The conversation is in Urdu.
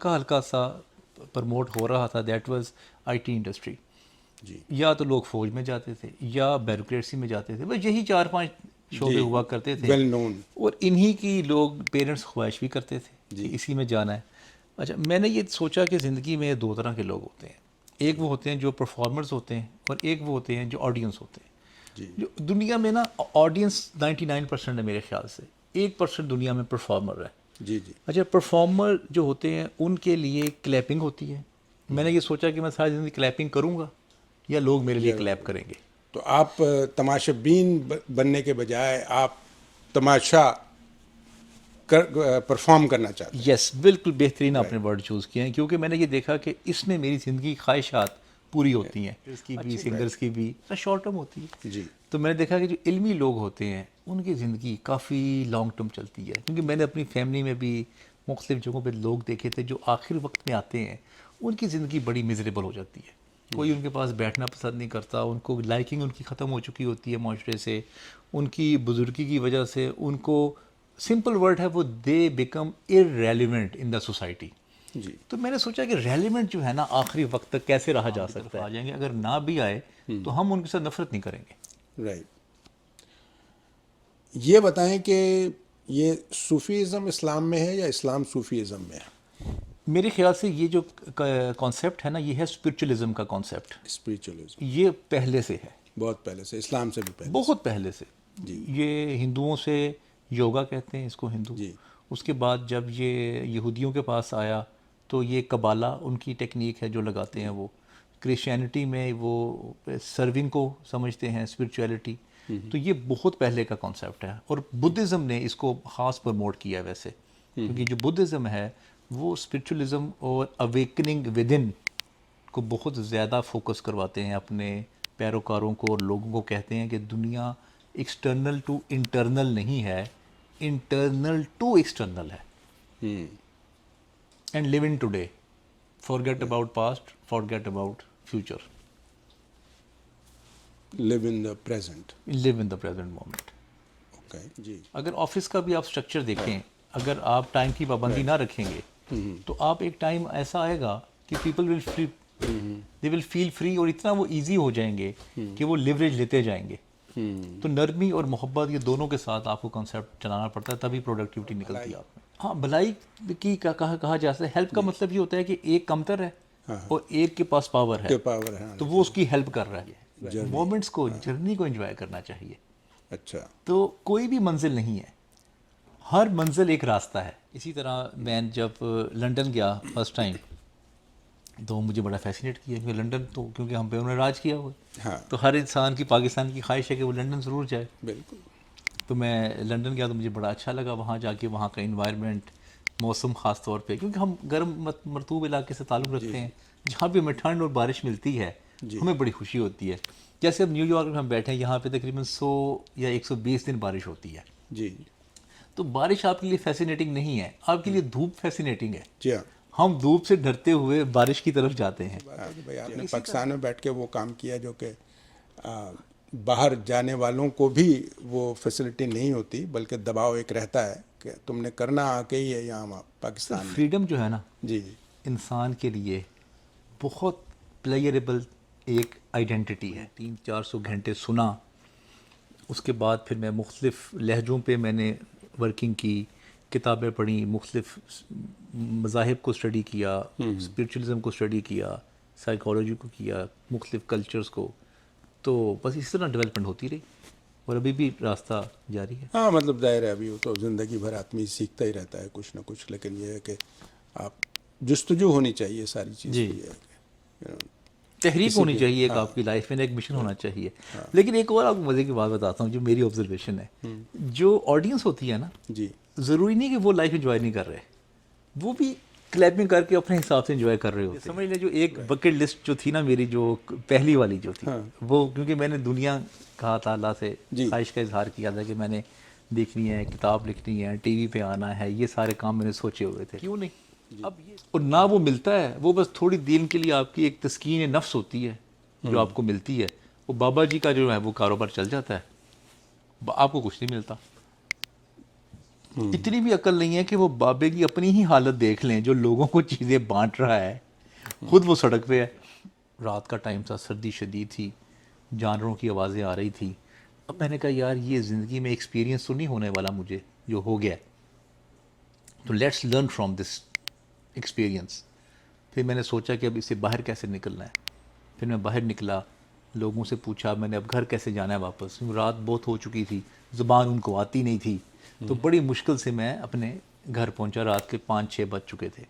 ہلکا ہلکا سا پروموٹ ہو رہا تھا، that was I T industry. جی یا تو لوگ فوج میں جاتے تھے یا بیوروکریسی میں جاتے تھے، بس یہی 4-5 شعبے ہوا کرتے تھے، ویل نون. اور انہی کی لوگ پیرنٹس خواہش بھی کرتے تھے جی کہ اسی میں جانا ہے. اچھا، میں نے یہ سوچا کہ زندگی میں 2 طرح کے لوگ ہوتے ہیں. ایک وہ ہوتے ہیں جو پرفارمرز ہوتے ہیں، اور ایک وہ ہوتے ہیں جو آڈینس ہوتے ہیں. جی جو دنیا میں نا آڈینس 99% ہے میرے خیال سے، 1% دنیا میں پرفارمر ہے. جی جی اچھا، پرفارمر جو ہوتے ہیں ان کے لیے کلیپنگ ہوتی ہے. میں نے یہ سوچا کہ میں ساری زندگی کلیپنگ کروں گا یا لوگ میرے لیے کلیپ کریں گے. تو آپ تماشا بین بننے کے بجائے آپ تماشا پرفارم کرنا چاہتے ہیں. یس، بالکل بہترین آپ نے ورڈ چوز کیے ہیں، کیونکہ میں نے یہ دیکھا کہ اس میں میری زندگی خواہشات پوری ہوتی ہیں، اس کی بھی، سنگرز کی بھی شارٹ ٹرم ہوتی ہے. جی تو میں نے دیکھا کہ جو علمی لوگ ہوتے ہیں ان کی زندگی کافی لانگ ٹرم چلتی ہے، کیونکہ میں نے اپنی فیملی میں بھی مختلف جگہوں پہ لوگ دیکھے تھے جو آخر وقت میں آتے ہیں ان کی زندگی بڑی میزریبل ہو جاتی ہے. کوئی ان کے پاس بیٹھنا پسند نہیں کرتا، ان کو لائکنگ ان کی ختم ہو چکی ہوتی ہے معاشرے سے، ان کی بزرگی کی وجہ سے ان کو، سمپل ورڈ ہے وہ، they become irrelevant in the society. جی تو میں نے سوچا کہ ریلیونٹ جو ہے نا آخری وقت تک کیسے رہا جا سکتا ہے. آ جائیں گے، اگر نہ بھی آئے تو ہم ان کے ساتھ نفرت نہیں کریں گے. رائٹ. یہ بتائیں کہ یہ صوفیزم اسلام میں ہے یا اسلام صوفیزم میں ہے؟ میرے خیال سے یہ جو کانسیپٹ ہے نا، یہ ہے اسپرچولیزم کا کانسیپٹ. اسپریچولزم یہ پہلے سے ہے، بہت پہلے سے، اسلام سے بھی پہلے بہت پہلے سے. جی یہ ہندوؤں سے، یوگا کہتے ہیں اس کو ہندو. جی اس کے بعد جب یہ یہودیوں کے پاس آیا تو یہ قبالہ ان کی ٹیکنیک ہے جو لگاتے ہیں وہ. کرسچینٹی میں وہ سرونگ کو سمجھتے ہیں اسپرچویلٹی. تو یہ بہت پہلے کا کانسیپٹ ہے، اور بدھزم نے اس کو خاص پروموٹ کیا ہے ویسے، کیونکہ جو بدھزم ہے وہ اسپرچولیزم اور اویکننگ ود ان کو بہت زیادہ فوکس کرواتے ہیں اپنے پیروکاروں کو، اور لوگوں کو کہتے ہیں کہ دنیا ایکسٹرنل ٹو انٹرنل نہیں ہے، انٹرنل ٹو ایکسٹرنل ہے. And live in today, forget about past, forget about future, live in the present. Live in the present moment. Okay جی اگر آفس کا بھی آپ اسٹرکچر دیکھیں، اگر آپ ٹائم کی پابندی نہ رکھیں گے تو آپ ایک ٹائم ایسا آئے گا کہ people will free, they will feel free, اور اتنا وہ ایزی ہو جائیں گے کہ وہ لیوریج لیتے جائیں گے. تو نرمی اور محبت یہ دونوں کے ساتھ آپ کو کنسیپٹ چلانا پڑتا ہے، تبھی پروڈکٹیوٹی نکلتی ہے آپ میں. ہاں، بھلائی کی کہا جاتا ہے. ہیلپ کا مطلب یہ ہوتا ہے کہ ایک کمتر ہے اور ایک کے پاس پاور ہے، پاور ہے. تو وہ اس کی ہیلپ کر رہا ہے. مومنٹس کو، جرنی کو انجوائے کرنا چاہیے. اچھا تو کوئی بھی منزل نہیں ہے، ہر منزل ایک راستہ ہے. اسی طرح میں جب لنڈن گیا فرسٹ ٹائم تو مجھے بڑا فیسینیٹ کیا، کیونکہ لنڈن تو کیونکہ ہم پہ انہوں نے راج کیا ہوا ہے، ہاں تو ہر انسان کی، پاکستان کی خواہش ہے کہ وہ لنڈن ضرور جائے. بالکل. تو میں لنڈن گیا تو مجھے بڑا اچھا لگا وہاں جا کے. وہاں کا انوائرمنٹ، موسم خاص طور پہ، کیونکہ ہم گرم مرطوب علاقے سے تعلق رکھتے ہیں، جہاں پہ ہمیں ٹھنڈ اور بارش ملتی ہے ہمیں بڑی خوشی ہوتی ہے. جیسے اب نیو یارک میں ہم بیٹھے ہیں، یہاں پہ تقریباً 100 یا 120 دن بارش ہوتی ہے. جی تو بارش آپ کے لیے فیسینیٹنگ نہیں ہے، آپ کے لیے دھوپ فیسینیٹنگ ہے. جی ہاں. ہم دھوپ سے ڈرتے ہوئے بارش کی طرف جاتے ہیں. بھائی آپ نے پاکستان میں بیٹھ کے وہ کام کیا جو کہ باہر جانے والوں کو بھی وہ فیسلٹی نہیں ہوتی، بلکہ دباؤ ایک رہتا ہے کہ تم نے کرنا آ کے ہی ہے یہاں پاکستان میں. فریڈم جو ہے نا جی انسان کے لیے بہت پلیئریبل ایک آئیڈینٹی ہے. 300-400 گھنٹے سنا، اس کے بعد پھر میں مختلف لہجوں پہ میں نے ورکنگ کی، کتابیں پڑھیں، مختلف مذاہب کو اسٹڈی کیا، اسپرچولیزم کو اسٹڈی کیا، سائیکالوجی کو کیا، مختلف کلچرز کو. تو بس اس طرح ڈیولپمنٹ ہوتی رہی، اور ابھی بھی راستہ جاری ہے. ہاں، مطلب ظاہر ہے ابھی وہ تو زندگی بھر آدمی سیکھتا ہی رہتا ہے کچھ نہ کچھ، لیکن یہ ہے کہ آپ جستجو ہونی چاہیے ساری چیز جی، کی. یہ ہے کہ تحریک ہونی چاہیے ایک آپ کی لائف میں، ایک مشن ہونا چاہیے. لیکن ایک اور آپ کو مزے کی بات بتاتا ہوں جو میری آبزرویشن ہے. جو آڈینس ہوتی ہے نا، جی ضروری نہیں کہ وہ لائف انجوائے نہیں کر رہے، وہ بھی کلیپنگ کر کے اپنے حساب سے انجوائے کر رہے ہوتے ہیں. سمجھ لیں جو ایک بکٹ لسٹ جو تھی نا میری، جو پہلی والی جو تھی، وہ کیونکہ میں نے دنیا کہا تھا اللہ سے، خواہش کا اظہار کیا تھا کہ میں نے دیکھنی ہے، کتاب لکھنی ہے، ٹی وی پہ آنا ہے، یہ سارے کام میں نے سوچے ہوئے تھے. کیوں نہیں؟ اب یہ اور نہ وہ ملتا ہے، وہ بس تھوڑی دن کے لیے آپ کی ایک تسکین نفس ہوتی ہے جو آپ کو ملتی ہے. وہ بابا جی کا جو ہے وہ کاروبار چل جاتا ہے، آپ کو کچھ نہیں ملتا. اتنی بھی عقل نہیں ہے کہ وہ بابے کی اپنی ہی حالت دیکھ لیں جو لوگوں کو چیزیں بانٹ رہا ہے، خود وہ سڑک پہ ہے. رات کا ٹائم تھا، سردی شدید تھی، جانوروں کی آوازیں آ رہی تھی. اب میں نے کہا یار یہ زندگی میں ایکسپیرینس تو نہیں ہونے والا مجھے جو ہو گیا، تو let's learn from this experience. پھر میں نے سوچا کہ اب اسے باہر کیسے نکلنا ہے. پھر میں باہر نکلا، لوگوں سے پوچھا میں نے اب گھر کیسے جانا ہے واپس، رات بہت ہو چکی تھی، زبان ان کو آتی نہیں تھی. تو بڑی مشکل سے میں اپنے گھر پہنچا، رات کے 5-6 بج چکے تھے.